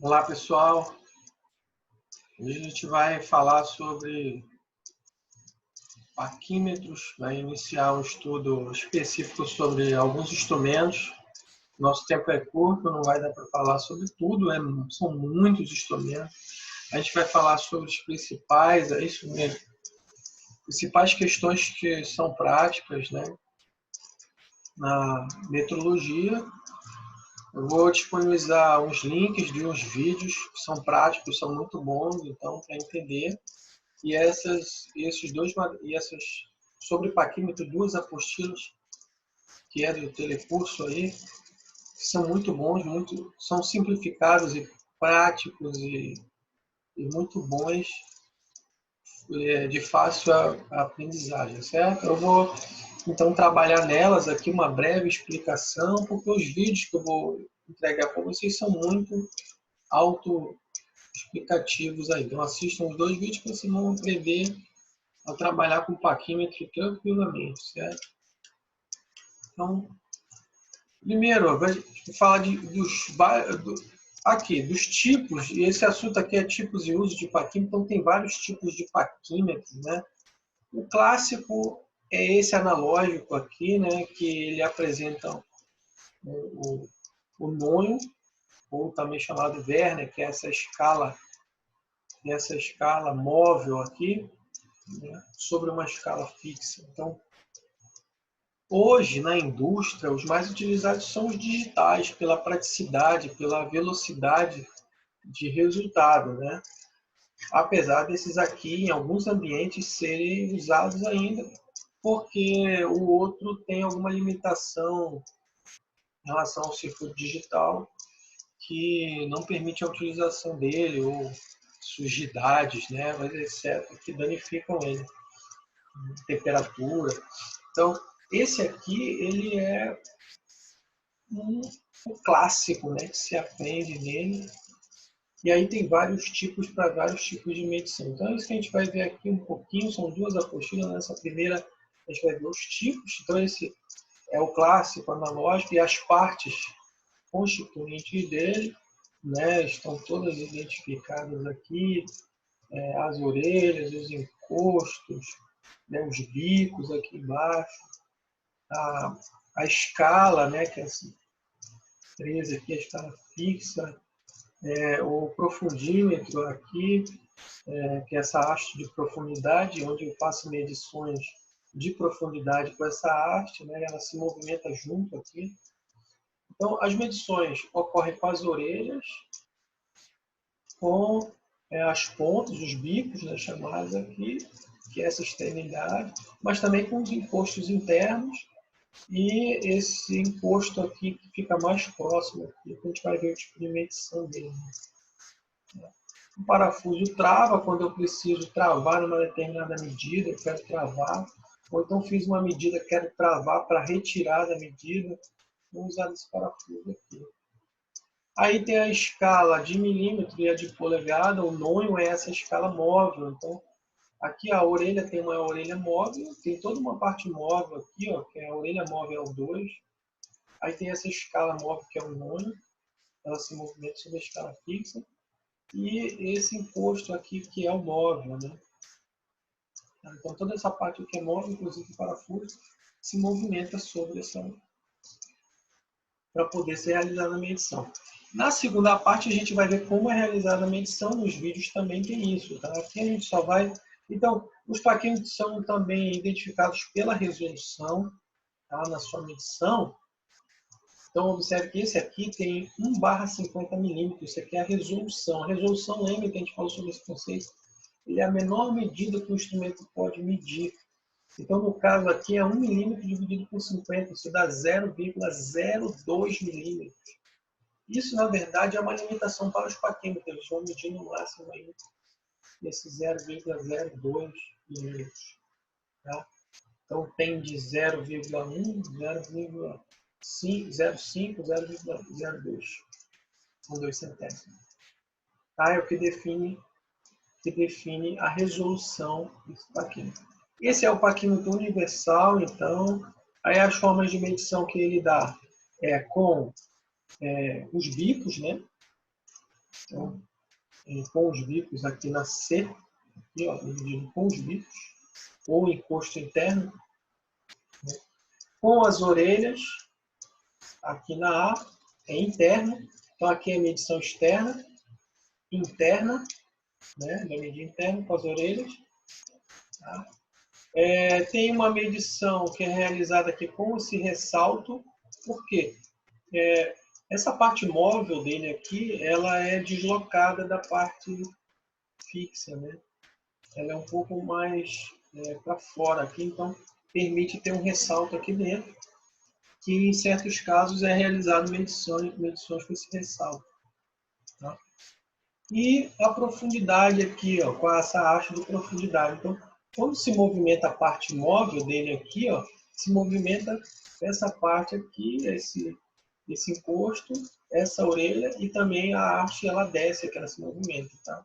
Olá, pessoal. Hoje a gente vai falar sobre parquímetros, vai iniciar um estudo específico sobre alguns instrumentos. Nosso tempo é curto, não vai dar para falar sobre tudo, são muitos instrumentos. A gente vai falar sobre os principais, é isso mesmo, principais questões que são práticas, né, na metrologia. Eu vou disponibilizar uns links de uns vídeos que são práticos, são muito bons, então, para entender. E essas sobre parquímetro, duas apostilas que é do telecurso aí, que são muito bons, são simplificados e práticos e muito bons, de fácil aprendizagem, certo? Eu vou então trabalhar nelas aqui uma breve explicação, porque os vídeos que eu vou entregar para vocês são muito autoexplicativos aí. Então assistam os dois vídeos que vocês vão aprender a trabalhar com parquímetro tranquilamente, certo? Então, primeiro, eu vou falar dos tipos, e esse assunto aqui é tipos e uso de parquímetro, então tem vários tipos de parquímetros, né? O clássico é esse analógico aqui, né, que ele apresenta o nônio, ou também chamado Werner, que é essa escala móvel aqui, né, sobre uma escala fixa. Então, hoje, na indústria, os mais utilizados são os digitais, pela praticidade, pela velocidade de resultado, né? Apesar desses aqui, em alguns ambientes, serem usados ainda, porque o outro tem alguma limitação em relação ao circuito digital, que não permite a utilização dele, ou sujidades, né? Mas etc., que danificam ele, temperatura. Então, esse aqui, ele é um clássico, né, que se aprende nele. E aí tem vários tipos para vários tipos de medição. Então, isso que a gente vai ver aqui um pouquinho, são duas apostilas. Nessa primeira, a gente vai ver os tipos. Então, esse é o clássico analógico e as partes constituintes dele, né, estão todas identificadas aqui, as orelhas, os encostos, né, os bicos aqui embaixo, a escala, né, que é essa 13 aqui, a escala fixa, o profundímetro aqui, que é essa haste de profundidade, onde eu faço medições de profundidade com essa haste, né, ela se movimenta junto aqui. Então, as medições ocorrem com as orelhas, com as pontas, os bicos, né, chamados aqui, que é essa extremidade, mas também com os encostos internos e esse encosto aqui que fica mais próximo aqui, que a gente vai ver o tipo de medição dele. O parafuso trava quando eu preciso travar numa determinada medida, eu quero travar, ou então fiz uma medida, quero travar para retirar da medida, vou usar esse parafuso aqui. Aí tem a escala de milímetro e a de polegada, o nônio é essa escala móvel. Então, aqui a orelha tem uma orelha móvel, tem toda uma parte móvel aqui, ó, que é a orelha móvel é o 2. Aí tem essa escala móvel que é o nônio, ela se movimenta sobre a escala fixa. E esse encosto aqui que é o móvel, né? Então toda essa parte que é móvel, inclusive o parafuso, se movimenta sobre essa, para poder ser realizada a medição. Na segunda parte a gente vai ver como é realizada a medição, nos vídeos também tem isso, tá? Aqui a gente só vai... Então, os parquímetros são também identificados pela resolução, tá? Na sua medição. Então, observe que esse aqui tem 1/50 milímetros, isso aqui é a resolução. A resolução, lembra que a gente falou sobre esse conceito? Ele é a menor medida que o instrumento pode medir. Então, no caso aqui, é 1 milímetro dividido por 50, isso dá 0,02 milímetros. Isso, na verdade, é uma limitação para os parquímetros, eles vão medir no máximo aí esse 0,02 milímetros. Tá? Então, tem de 0,1, 0,5, 0,02. São 2 centésimos. Tá? É o que define a resolução desse parquímetro. Esse é o parquímetro universal, então. Aí as formas de medição que ele dá com os bicos, né? Então, com os bicos aqui na C, aqui, ó, dividido com os bicos, ou encosto interno, né? Com as orelhas, aqui na A, é interno. Então, aqui é medição externa, interna, né? Da medida interna com as orelhas. Tá? Tem uma medição que é realizada aqui com esse ressalto. Por quê? Essa parte móvel dele aqui, ela é deslocada da parte fixa, né? Ela é um pouco mais para fora aqui, então permite ter um ressalto aqui dentro, que em certos casos é realizado medições com esse ressalto. Tá? E a profundidade aqui, ó, com essa haste de profundidade. Então, quando se movimenta a parte móvel dele aqui, ó, se movimenta essa parte aqui, esse encosto, essa orelha, e também a haste ela desce, que ela se movimenta, tá?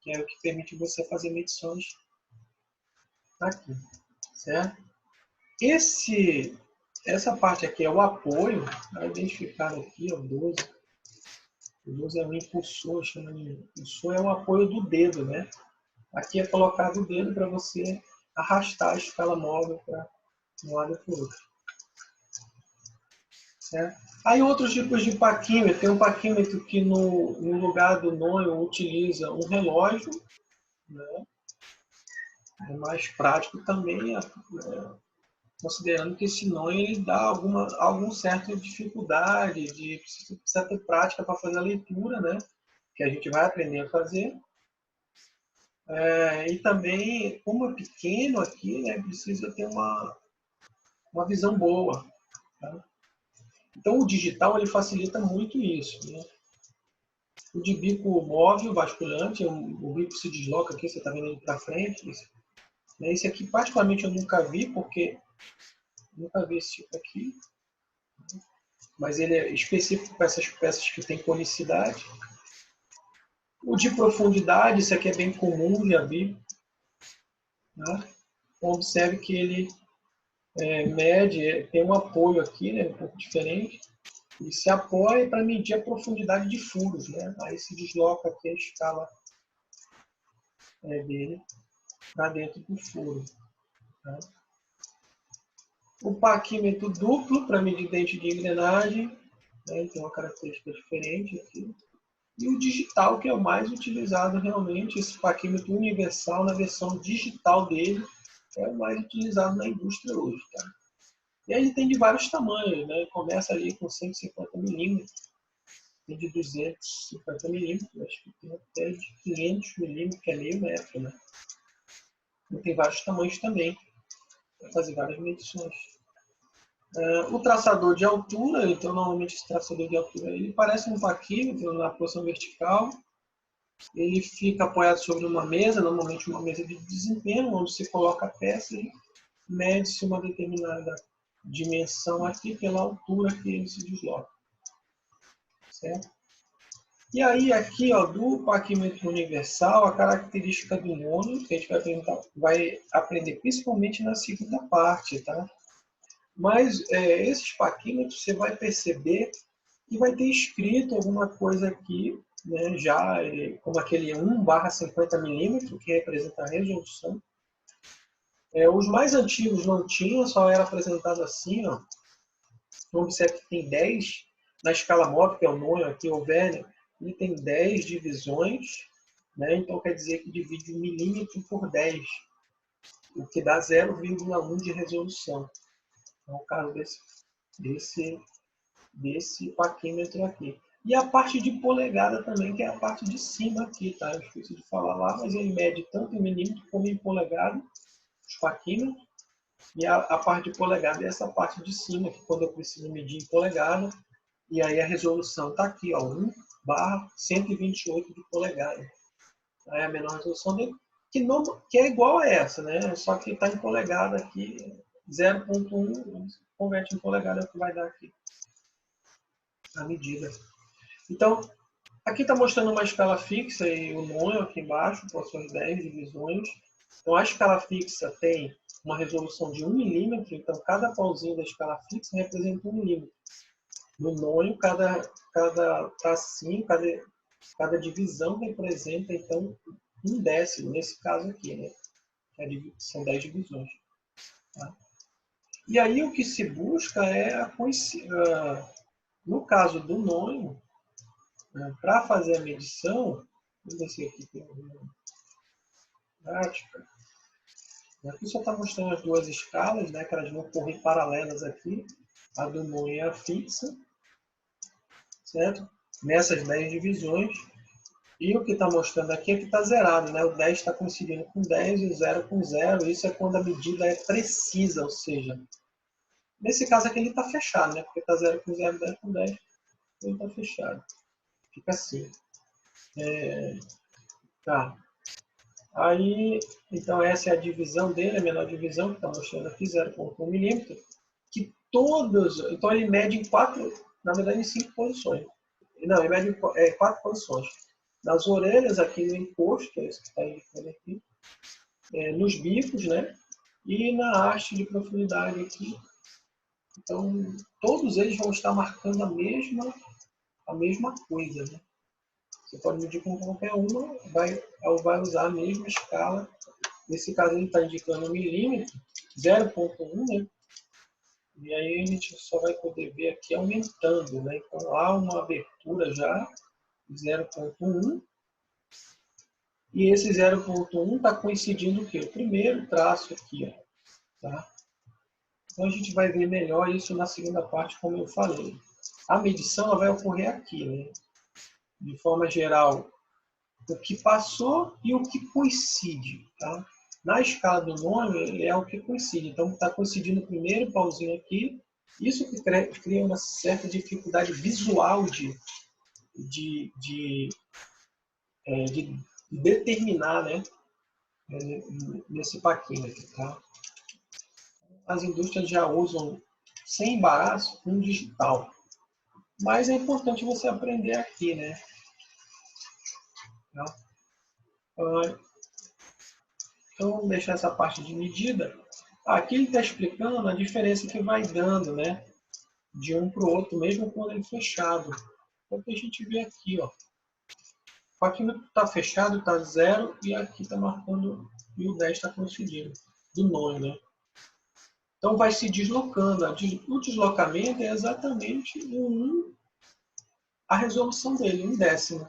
Que é o que permite você fazer medições aqui, certo? Essa parte aqui é o apoio, tá identificado aqui, ó, 12. O 12 é um impulsor, chama de impulsor, é o apoio do dedo, né? Aqui é colocado o dedo para você arrastar a escala móvel para um lado e para o outro. Certo? Aí outros tipos de paquímetro. Tem um paquímetro que no lugar do nôio utiliza um relógio, né? É mais prático também, considerando que esse nôio ele dá alguma certa dificuldade, precisa ter prática para fazer a leitura, né? Que a gente vai aprender a fazer. E também, como é pequeno aqui, né, precisa ter uma visão boa. Tá? Então, o digital ele facilita muito isso. Né? O de bico móvel, basculante, o bico se desloca aqui, você está vendo ele para frente. Esse aqui, particularmente, eu nunca vi, porque nunca vi esse tipo aqui. Mas ele é específico para essas peças que têm conicidade. O de profundidade, isso aqui é bem comum, já vi. Tá? Observe que ele mede, tem um apoio aqui, né, um pouco diferente. Ele se apoia para medir a profundidade de furos, né? Aí se desloca aqui a escala dele para dentro do furo. Tá? O paquímetro duplo para medir dente de engrenagem, né? Tem uma característica diferente aqui. E o digital, que é o mais utilizado realmente, esse paquímetro universal na versão digital dele, é o mais utilizado na indústria hoje. Tá? E aí ele tem de vários tamanhos, né? Começa ali com 150 milímetros, tem de 250 milímetros, acho que tem até de 500 milímetros, que é meio metro, né? E tem vários tamanhos também, para fazer várias medições. O traçador de altura, então normalmente esse traçador de altura, ele parece um paquímetro na posição vertical, ele fica apoiado sobre uma mesa, normalmente uma mesa de desempenho, onde você coloca a peça e mede-se uma determinada dimensão aqui pela altura que ele se desloca. Certo? E aí aqui, ó, do paquímetro universal, a característica do nônio, que a gente vai aprender principalmente na segunda parte, tá? Mas esses paquímetros você vai perceber que vai ter escrito alguma coisa aqui, né, já como aquele 1/50 milímetro, que representa a resolução. Os mais antigos não tinham, só era apresentado assim, ó. Então, observe que tem 10 na escala móvel, que é o nônio aqui, o Werner, ele tem 10 divisões, né? Então quer dizer que divide 1 milímetro por 10, o que dá 0,1 de resolução. É o caso desse paquímetro aqui. E a parte de polegada também, que é a parte de cima aqui, tá? Eu esqueci de falar lá, mas ele mede tanto em milímetro como em polegada, os paquímetros. E a parte de polegada é essa parte de cima, que quando eu preciso medir em polegada, e aí a resolução está aqui, ó, 1/128 de polegada. É a menor resolução dele, que é igual a essa, né? Só que está em polegada aqui, 0,1, converte em polegada, é o que vai dar aqui a medida. Então, aqui está mostrando uma escala fixa e o nônio aqui embaixo, com as suas 10 divisões. Então, a escala fixa tem uma resolução de 1 milímetro, então cada pauzinho da escala fixa representa 1 milímetro. No nônio, cada tracinho, cada Cada divisão representa, então, 1/10, nesse caso aqui, né? São 10 divisões. Tá? E aí o que se busca é a coincidência. No caso do nônio, para fazer a medição, vamos ver se aqui tem uma prática. Aqui só está mostrando as duas escalas, né, que elas vão correr paralelas aqui, a do nônio e a fixa, certo? Nessas 10 divisões. E o que está mostrando aqui é que está zerado, né? O 10 está coincidindo com 10 e o 0 com 0. Isso é quando a medida é precisa, ou seja, nesse caso aqui ele está fechado, né? Porque está 0 com 0, 10 com 10, ele está fechado. Fica assim. Tá. Aí, então essa é a divisão dele, a menor divisão, que está mostrando aqui, 0,1 milímetro, que todos, então ele mede em 4, na verdade em 5 posições. Não, ele mede em 4 posições. Nas orelhas, aqui no encosto, é isso que está indicando aqui, nos bicos, né? E na haste de profundidade aqui. Então, todos eles vão estar marcando a mesma coisa, né? Você pode medir com qualquer uma, vai usar a mesma escala. Nesse caso, ele está indicando 1 milímetro, 0,1, né? E aí a gente só vai poder ver aqui aumentando, né? Então, há uma abertura já, 0,1. E esse 0,1 está coincidindo o quê? O primeiro traço aqui, ó, tá? Então, a gente vai ver melhor isso na segunda parte, como eu falei. A medição ela vai ocorrer aqui, né? De forma geral, o que passou e o que coincide, tá? Na escala do nônio, é o que coincide. Então, está coincidindo o primeiro pauzinho aqui. Isso que cria uma certa dificuldade visual de determinar, né, nesse paquímetro, tá? As indústrias já usam, sem embaraço, um digital. Mas é importante você aprender aqui, né? Tá? Então, vamos deixar essa parte de medida. Aqui ele está explicando a diferença que vai dando, né? De um para o outro, mesmo quando ele é fechado. Então, o que a gente vê aqui, ó. O paquímetro está fechado, está 0, e aqui está marcando, e o 10 está coincidindo, do nônio, né? Então, vai se deslocando. O deslocamento é exatamente a resolução dele, 1/10.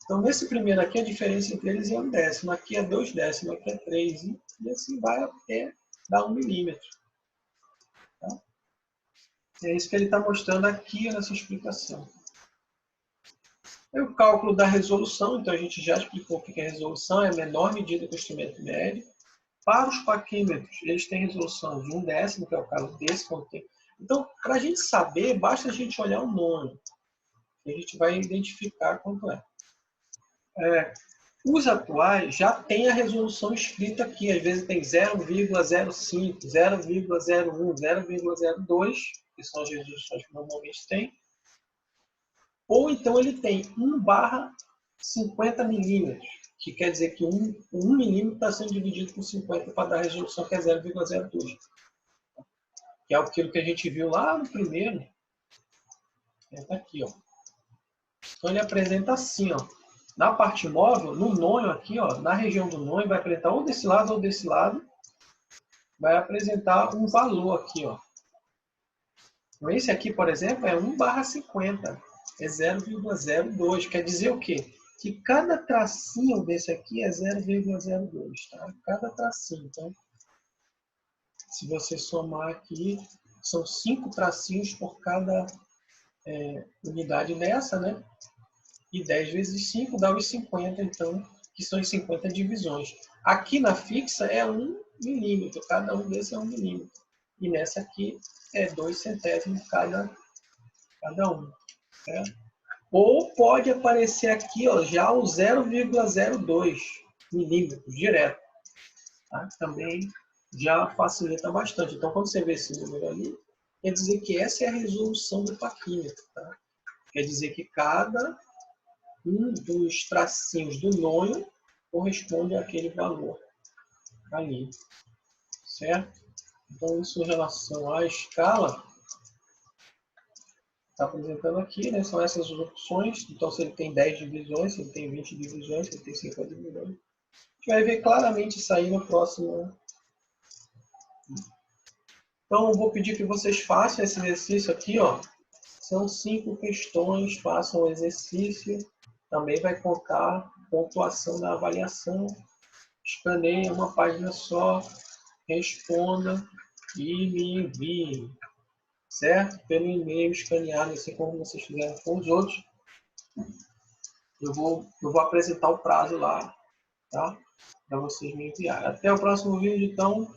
Então, nesse primeiro aqui, a diferença entre eles é 1/10. Aqui é 2/10, aqui é 3. E assim vai até dar 1 milímetro. Tá? É isso que ele está mostrando aqui nessa explicação. É o cálculo da resolução. Então, a gente já explicou o que é resolução. É a menor medida que o instrumento mede. Para os paquímetros, eles têm resolução de 1/10, que é o caso desse. Então, para a gente saber, basta a gente olhar o nônio. E a gente vai identificar quanto é. Os atuais já têm a resolução escrita aqui. Às vezes tem 0,05, 0,01, 0,02, que são as resoluções que normalmente tem. Ou então ele tem 1/50 milímetros, que quer dizer que 1 milímetro está sendo dividido por 50 para dar a resolução que é 0,02. Que é aquilo que a gente viu lá no primeiro. Está aqui, ó. Então ele apresenta assim, ó. Na parte móvel, no nônio aqui, ó, na região do nônio, vai apresentar ou desse lado, vai apresentar um valor aqui, ó. Então, esse aqui, por exemplo, é 1/50, é 0,02. Quer dizer o quê? Que cada tracinho desse aqui é 0,02, tá? Cada tracinho. Então, se você somar aqui, são 5 tracinhos por cada unidade dessa, né? E 10 vezes 5 dá os 50, então, que são as 50 divisões. Aqui na fixa é 1 milímetro, cada um desses é 1 milímetro. E nessa aqui é 2 centésimos cada um. Certo? Ou pode aparecer aqui, ó, já o 0,02 milímetros direto. Tá? Também já facilita bastante. Então, quando você vê esse número ali, quer dizer que essa é a resolução do paquímetro. Tá? Quer dizer que cada um dos tracinhos do nônio corresponde àquele valor ali, certo? Então, isso em relação à escala, está apresentando aqui, né? São essas as opções. Então, se ele tem 10 divisões, se ele tem 20 divisões, se ele tem 50 divisões. A gente vai ver claramente isso aí no próximo. Então, eu vou pedir que vocês façam esse exercício aqui, ó. São 5 questões, façam o exercício. Também vai contar pontuação da avaliação. Escaneie uma página só, responda e me envie, certo? Pelo e-mail escaneado, assim como vocês fizeram com os outros. Eu vou apresentar o prazo lá, tá? Para vocês me enviarem. Até o próximo vídeo, então.